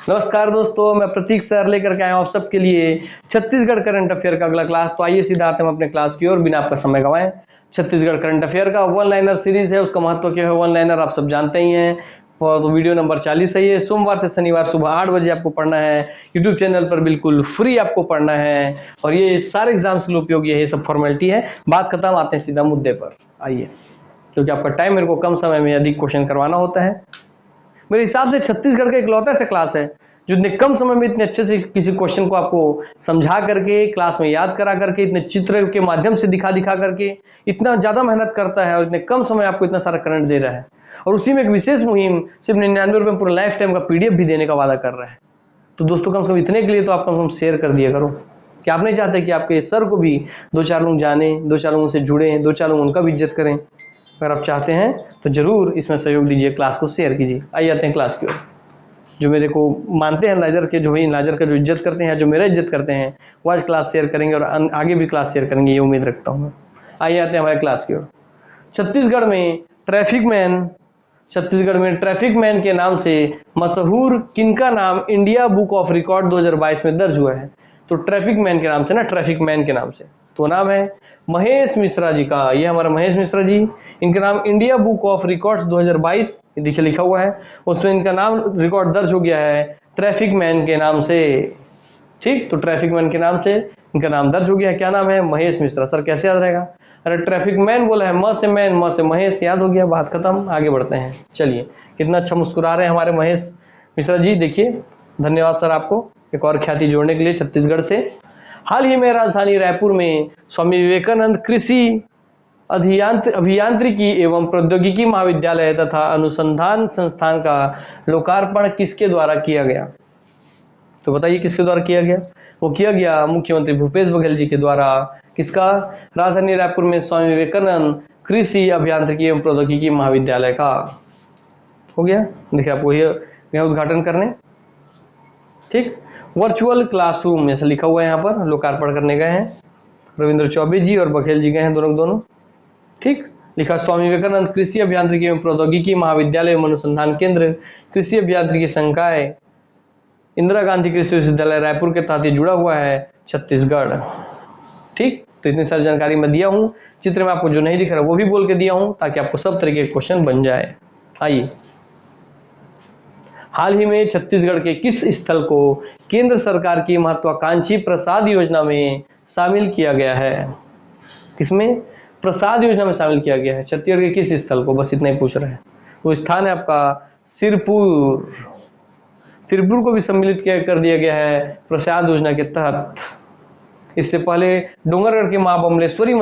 नमस्कार दोस्तों, मैं प्रतीक सर लेकर के आया हूँ आप सबके लिए छत्तीसगढ़ करंट अफेयर का अगला क्लास। तो आइए सीधा आते हैं हम अपने क्लास की ओर बिना आपका समय गवाएं। छत्तीसगढ़ करंट अफेयर का वन लाइनर सीरीज है, उसका महत्व क्या है वन लाइनर आप सब जानते ही हैं। तो वीडियो नंबर 40 है ये। सोमवार से शनिवार सुबह 8 बजे आपको पढ़ना है। यूट्यूब चैनल पर बिल्कुल फ्री आपको पढ़ना है और ये सारे एग्जाम्स के लिए उपयोगी है। ये सब फॉर्मेलिटी है, बात खत्म, आते हैं सीधा मुद्दे पर। आइए, क्योंकि आपका टाइम मेरे को कम समय में अधिक क्वेश्चन करवाना होता है। मेरे हिसाब से छत्तीसगढ़ का इकलौता ऐसा क्लास है जो इतने कम समय में इतने अच्छे से किसी क्वेश्चन को आपको समझा करके, क्लास में याद करा करके, इतने चित्र के माध्यम से दिखा करके इतना ज्यादा मेहनत करता है और इतने कम समय आपको इतना सारा करंट दे रहा है। और उसी में एक विशेष मुहिम सिर्फ 99 रुपये पूरा लाइफ टाइम का पीडीएफ भी देने का वादा कर रहा है। तो दोस्तों, कम से कम इतने के लिए तो आप कम से कम शेयर कर दिया करो कि आप नहीं चाहते कि आपके सर को भी 2-4 लोग जाने, 2-4 लोगों से जुड़े, 2-4 लोग उनका भी इज्जत करें। अगर आप चाहते हैं तो जरूर इसमें सहयोग दीजिए, क्लास को शेयर कीजिए। आइए आते हैं क्लास की ओर। जो मेरे को मानते हैं लाइजर के, जो लाइजर का जो इज्जत करते हैं, जो मेरा इज्जत करते हैं, वो आज क्लास शेयर करेंगे और आगे भी क्लास शेयर करेंगे, ये उम्मीद रखता हूँ मैं। आइए आते हैं हमारे क्लास की ओर। छत्तीसगढ़ में ट्रैफिक मैन के नाम से मशहूर किनका नाम इंडिया बुक ऑफ रिकॉर्ड 2022 में दर्ज हुआ है? तो ट्रैफिक मैन के नाम से ना, ट्रैफिक मैन के नाम से तो नाम है महेश मिश्रा जी का। ये हमारा महेश मिश्रा जी, इनका नाम इंडिया बुक ऑफ रिकॉर्ड्स 2022 देखिए लिखा हुआ है, उसमें इनका नाम रिकॉर्ड दर्ज हो गया है ट्रैफिक मैन के नाम से। ठीक, तो ट्रैफिक मैन के नाम से इनका नाम दर्ज हो गया है। क्या नाम है? महेश मिश्रा। सर कैसे याद रहेगा? अरे ट्रैफिक मैन बोला है, म से मैन, म से महेश, याद हो गया, बात खत्म। आगे बढ़ते हैं। चलिए, कितना अच्छा मुस्कुरा रहे हैं हमारे महेश मिश्रा जी, देखिए, धन्यवाद सर आपको एक और ख्याति जोड़ने के लिए छत्तीसगढ़ से। हाल ही में राजधानी रायपुर में स्वामी विवेकानंद कृषि अभियांत्रिकी एवं प्रौद्योगिकी महाविद्यालय तथा अनुसंधान संस्थान का लोकार्पण किसके द्वारा किया गया? तो बताइए किसके द्वारा किया गया? वो किया गया मुख्यमंत्री भूपेश बघेल जी के द्वारा। किसका? राजधानी रायपुर में स्वामी विवेकानंद कृषि अभियांत्रिकी एवं प्रौद्योगिकी महाविद्यालय का। हो गया, देखिए आपको ये उद्घाटन करने। ठीक, वर्चुअल क्लासरूम ऐसा लिखा हुआ है यहाँ पर, लोकार्पण करने गए हैं रविंद्र चौबे जी और बघेल जी गए हैं, दोनों। ठीक, लिखा स्वामी विवेकानंद कृषि अभियांत्रिकी एवं प्रौद्योगिकी महाविद्यालय एवं अनुसंधान केंद्र कृषि अभियांत्रिकी संकाय इंदिरा गांधी कृषि विश्वविद्यालय रायपुर के तहत जुड़ा हुआ है छत्तीसगढ़। ठीक, तो इतनी सारी जानकारी मैं दिया हूँ। चित्र में आपको जो नहीं दिख रहा वो भी बोल के दिया हूँ ताकि आपको सब तरीके के क्वेश्चन बन जाए। आइए, हाल ही में छत्तीसगढ़ के किस स्थल को केंद्र सरकार की महत्वाकांक्षी प्रसाद योजना में शामिल किया गया है? किसमें? प्रसाद योजना में शामिल किया गया है। छत्तीसगढ़ के किस स्थल को, बस इतना ही पूछ रहे हैं। तो स्थान है आपका सिरपुर। सिरपुर को भी सम्मिलित कर दिया गया है प्रसाद योजना के तहत। इससे पहले डोंगरगढ़ के मां बमलेश्वरी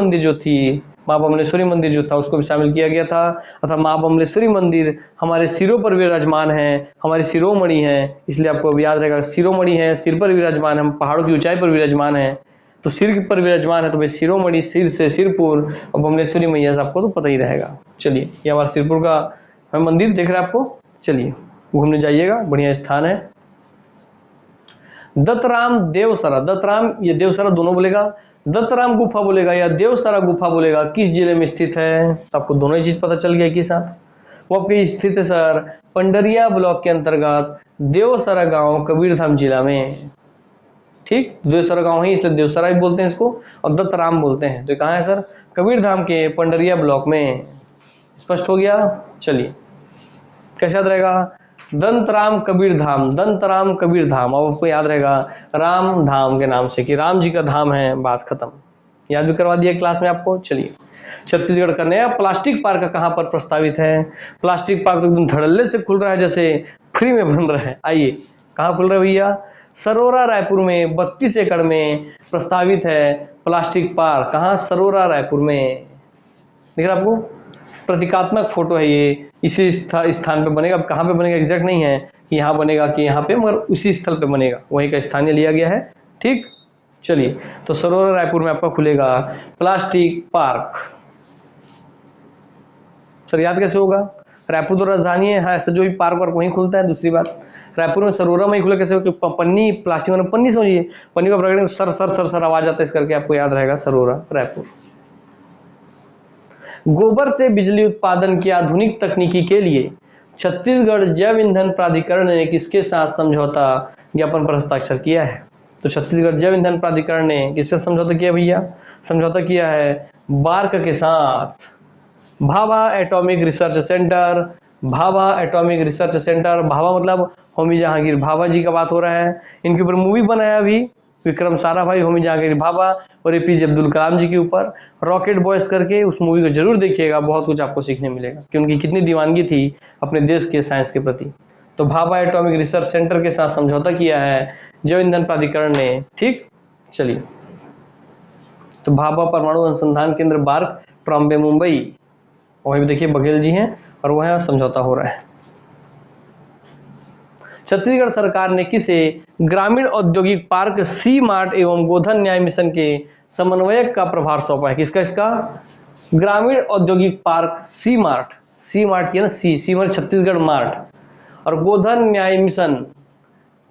मंदिर जो था उसको भी शामिल किया गया था। अतः मां बमलेश्वरी मंदिर हमारे सिरों पर विराजमान है, हमारी शिरोमणि है, इसलिए आपको याद रहेगा शिरोमणि है, सिर पर विराजमान है, पहाड़ों की ऊंचाई पर विराजमान है, तो सिर पर विराजमान है तो भाई शिरोमणि, सिर से सिरपुर और बमलेश्वरी मैया से आपको तो पता ही रहेगा। चलिए, ये हमारा सिरपुर का मंदिर दिख रहा है आपको, चलिए घूमने जाइएगा, बढ़िया स्थान है। दत्तराम देवसरा, दत्तराम ये देवसरा दोनों बोलेगा, दत्तराम गुफा बोलेगा या देवसरा गुफा बोलेगा, किस जिले में स्थित है? आपको दोनों ही चीज पता चल गया कि साथ वो आपके स्थित है सर पंडरिया ब्लॉक के अंतर्गत देवसरा गांव, कबीरधाम जिला में। ठीक, देवसरा गांव है इसलिए देवसरा ही बोलते हैं इसको, और दत्तराम बोलते हैं। तो कहाँ है सर? कबीरधाम के पंडरिया ब्लॉक में। स्पष्ट हो गया? चलिए, कैसे याद रहेगा? दंतराम कबीरधाम, दंतराम कबीरधाम, अब आपको याद रहेगा राम धाम के नाम से कि राम जी का धाम है, बात खत्म। याद भी करवा दिया क्लास में आपको। चलिए, छत्तीसगढ़ का नया प्लास्टिक पार्क कहाँ पर प्रस्तावित है? प्लास्टिक पार्क तो एकदम धड़ल्ले से खुल रहा है, जैसे फ्री में बन रहा है। आइए, कहाँ खुल रहा है भैया? सरोरा रायपुर में 32 एकड़ में प्रस्तावित है प्लास्टिक पार्क। कहाँ? सरोरा रायपुर में। दिख रहा आपको? प्रतीकात्मक फोटो है ये, इसी स्थान पे बनेगा। अब कहाँ पे बनेगा एग्जैक्ट नहीं है कि यहाँ बनेगा कि यहाँ पे, मगर उसी स्थल पे बनेगा, वहीं का स्थानीय लिया गया है। ठीक, चलिए, तो सरोरा रायपुर में आपका खुलेगा प्लास्टिक पार्क। सर याद कैसे होगा? रायपुर तो राजधानी है, हाँ, ऐसा जो भी पार्क वार्क वहीं खुलता है। दूसरी बात, रायपुर में सरोरा में ही खुला कैसे? पन्नी, प्लास्टिक वाला पन्नी, समझिए, पन्नी को पकड़ेंगे सर सर सर सर आवाज आता है, इस करके आपको याद रहेगा सरोरा रायपुर। गोबर से बिजली उत्पादन की आधुनिक तकनीकी के लिए छत्तीसगढ़ जैव ईंधन प्राधिकरण ने किसके साथ समझौता ज्ञापन पर हस्ताक्षर किया है? तो छत्तीसगढ़ जैव ईंधन प्राधिकरण ने किससे समझौता किया भैया? समझौता किया है बार्क के साथ। Bhabha atomic research centre, Bhabha atomic research centre, Bhabha मतलब होमी जहांगीर भाभा जी का बात हो रहा है। इनके ऊपर मूवी बनाया अभी विक्रम साराभाई, होमी जहांगीर भाभा और एपीजे अब्दुल कलाम जी के ऊपर, रॉकेट बॉयज करके। उस मूवी को जरूर देखिएगा, बहुत कुछ आपको सीखने मिलेगा कि उनकी कितनी दीवानगी थी अपने देश के साइंस के प्रति। तो भाभा एटॉमिक रिसर्च सेंटर के साथ समझौता किया है जैव ईंधन प्राधिकरण ने। ठीक, चलिए, तो भाभा परमाणु अनुसंधान केंद्र बार्क, ट्रॉम्बे, मुंबई, वहीं देखिए बघेल जी हैं और वह समझौता हो रहा है। छत्तीसगढ़ सरकार ने किसे ग्रामीण औद्योगिक पार्क सी मार्ट एवं गोधन न्याय मिशन के समन्वयक का प्रभार सौंपा है? किसका? इसका ग्रामीण औद्योगिक पार्क सी मार्ट, सी मार्ट किया ना, सी मार्ट छत्तीसगढ़ मार्ट, और गोधन न्याय मिशन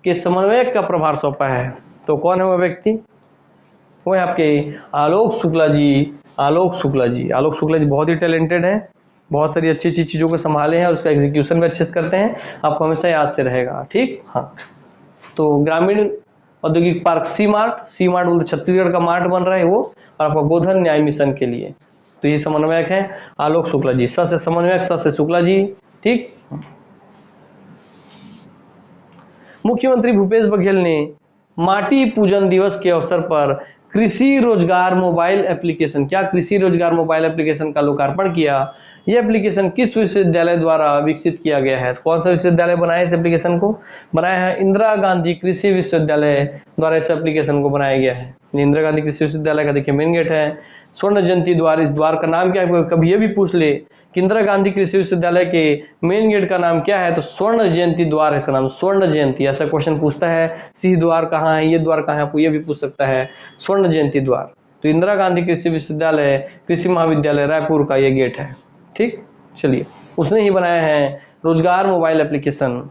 के समन्वयक का प्रभार सौंपा है। तो कौन है वह व्यक्ति? वो है आपके आलोक शुक्ला जी। आलोक शुक्ला जी, आलोक शुक्ला जी बहुत ही टैलेंटेड हैं, बहुत सारी अच्छी अच्छी चीज़ों को संभाले हैं और उसका एग्जीक्यूशन भी अच्छे से करते हैं, आपको हमेशा याद से रहेगा। ठीक, हाँ। तो ग्रामीण औद्योगिक पार्क सी मार्ट बोलते छत्तीसगढ़ का मार्ट बन रहा है वो, और आपका गोधन न्याय मिशन के लिए। तो ये समन्वयक है आलोक शुक्ला जी, स से समन्वयक, स से शुक्ला जी। ठीक, मुख्यमंत्री भूपेश बघेल ने माटी पूजन दिवस के अवसर पर कृषि रोजगार मोबाइल एप्लीकेशन, क्या कृषि रोजगार मोबाइल एप्लीकेशन का लोकार्पण किया। यह एप्लीकेशन किस विश्वविद्यालय द्वारा विकसित किया गया है? कौन सा विश्वविद्यालय बनाया इस एप्लीकेशन को? बनाया है इंदिरा गांधी कृषि विश्वविद्यालय द्वारा इस एप्लीकेशन को बनाया गया है। इंदिरा गांधी कृषि विश्वविद्यालय का देखिए मेन गेट है, स्वर्ण जयंती द्वार। इस द्वार का नाम क्या है? कभी ये भी पूछ ले कि इंदिरा गांधी कृषि विश्वविद्यालय के मेन गेट का नाम क्या है, तो स्वर्ण जयंती द्वार है इसका नाम, स्वर्ण जयंती। ऐसा क्वेश्चन पूछता है, सिंह द्वार कहाँ है, ये द्वार कहाँ है, आपको ये भी पूछ सकता है, स्वर्ण जयंती द्वार। तो इंदिरा गांधी कृषि विश्वविद्यालय कृषि महाविद्यालय रायपुर का ये गेट है। ठीक, चलिए, उसने ही बनाया है रोजगार मोबाइल एप्लीकेशन।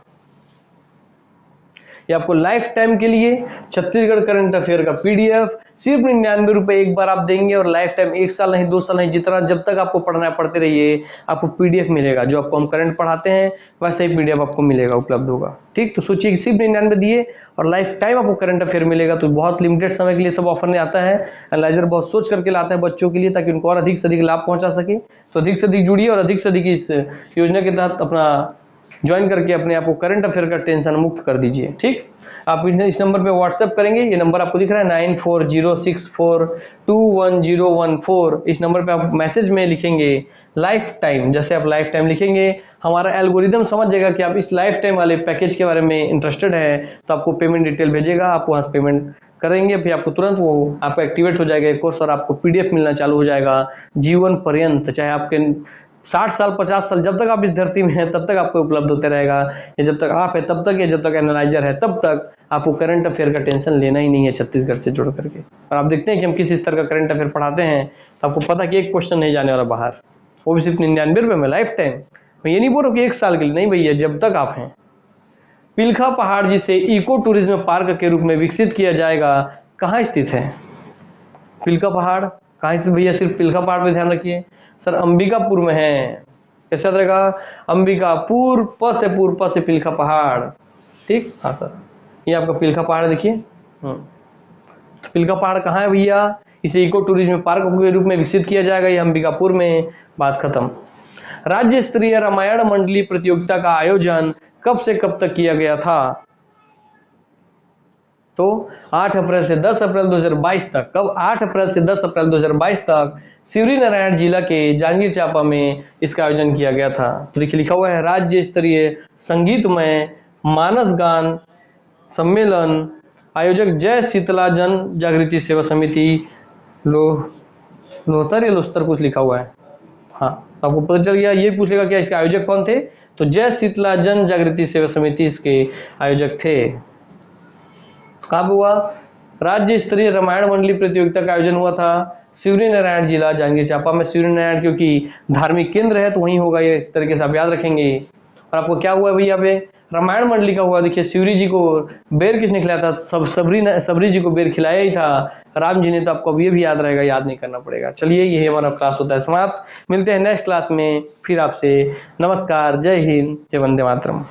ये आपको लाइफ टाइम के लिए छत्तीसगढ़ करंट अफेयर का पीडीएफ सिर्फ 99 रुपए एक बार आप देंगे, और लाइफ टाइम 1 साल नहीं 2 साल नहीं, जितना जब तक आपको पढ़ना है पढ़ते रहिए, आपको पीडीएफ मिलेगा। जो आपको हम करंट पढ़ाते हैं वैसे ही पीडीएफ आपको मिलेगा, उपलब्ध होगा। ठीक, तो सोचिए कि सिर्फ 99 दिए और लाइफ टाइम आपको करंट अफेयर मिलेगा। तो बहुत लिमिटेड समय के लिए सब ऑफर नहीं आता है, एनालाइजर बहुत सोच करके लाता है बच्चों के लिए, ताकि उनको और अधिक से अधिक लाभ पहुंचा सके। तो अधिक से अधिक जुड़िए और अधिक से अधिक इस योजना के तहत अपना ज्वाइन करके अपने आप को करंट अफेयर का टेंशन मुक्त कर दीजिए। ठीक, आप इस नंबर पे व्हाट्सएप करेंगे, ये नंबर आपको दिख रहा है 9406421014। इस नंबर पे आप मैसेज में लिखेंगे लाइफ टाइम। जैसे आप लाइफ टाइम लिखेंगे, हमारा एल्गोरिदम समझ जाएगा कि आप इस लाइफ टाइम वाले पैकेज के बारे में इंटरेस्टेड है, तो आपको पेमेंट डिटेल भेजेगा, आप वहाँ से पेमेंट करेंगे, फिर आपको तुरंत वो आपका एक्टिवेट हो जाएगा कोर्स, और आपको पीडीएफ मिलना चालू हो जाएगा जीवन पर्यंत। चाहे आपके 60 साल 50 साल, जब तक आप इस धरती में हैं तब तक आपको उपलब्ध होते रहेगा। या जब तक आप है तब तक, या जब तक एनालाइजर है तब तक आपको करंट अफेयर का टेंशन लेना ही नहीं है छत्तीसगढ़ से जुड़ करके। और आप देखते हैं कि हम किस स्तर का करंट अफेयर पढ़ाते हैं, तो आपको पता कि एक क्वेश्चन नहीं जाने वाला बाहर, वो भी सिर्फ 99 रुपये में लाइफ टाइम। मैं ये नहीं बोल रहा कि 1 साल के लिए, नहीं भैया, जब तक आप हैं। पिलखा पहाड़ जिसे इको टूरिज्म पार्क के रूप में विकसित किया जाएगा, कहाँ स्थित है? पिलखा पहाड़ कहाँ स्थित भैया? सिर्फ पिलखा पहाड़ पर ध्यान रखिए सर, अंबिकापुर में है। कैसा रहेगा? अंबिकापुर, प से पिलखा पहाड़। ठीक, हाँ सर, ये आपका पिलखा पहाड़ देखिए। तो पिलखा पहाड़ कहाँ है भैया? इसे इको टूरिज्म पार्क के रूप में विकसित किया जाएगा, ये अंबिकापुर में। बात खत्म। राज्य स्तरीय रामायण मंडली प्रतियोगिता का आयोजन कब से कब तक किया गया था? तो 8 अप्रैल से 10 अप्रैल 2022 तक। कब? 8 अप्रैल से 10 अप्रैल 2022 तक शिवरी नारायण जिला के जांजगीर चांपा में इसका आयोजन किया गया था। तो देखिए लिखा हुआ है राज्य स्तरीय संगीतमय मानस गान सम्मेलन, आयोजक जय शीतला जन जागृति सेवा समिति, लोहतर या लोस्तर कुछ लिखा हुआ है। हाँ, तो आपको पता चल गया। ये पूछ लेगा क्या इसके आयोजक कौन थे, तो जय शीतला जन जागृति सेवा समिति इसके आयोजक थे। कब हुआ? राज्य स्तरीय रामायण मंडली प्रतियोगिता का आयोजन हुआ था शिवरी नारायण जिला जांजगीर चांपा में। शिवरी नारायण क्योंकि धार्मिक केंद्र है तो वहीं होगा, ये इस तरीके से आप याद रखेंगे। और आपको क्या हुआ भैया पे? रामायण मंडल लिखा हुआ, देखिए शिवरी जी को बेर किसने खिलाया था? सबरी जी को बेर खिलाया ही था राम जी ने। तो आपको अब ये भी याद रहेगा, याद नहीं करना पड़ेगा। चलिए यही हमारा क्लास होता है समाप्त। मिलते हैं नेक्स्ट क्लास में फिर आपसे। नमस्कार, जय हिंद, जय वंदे मातरम।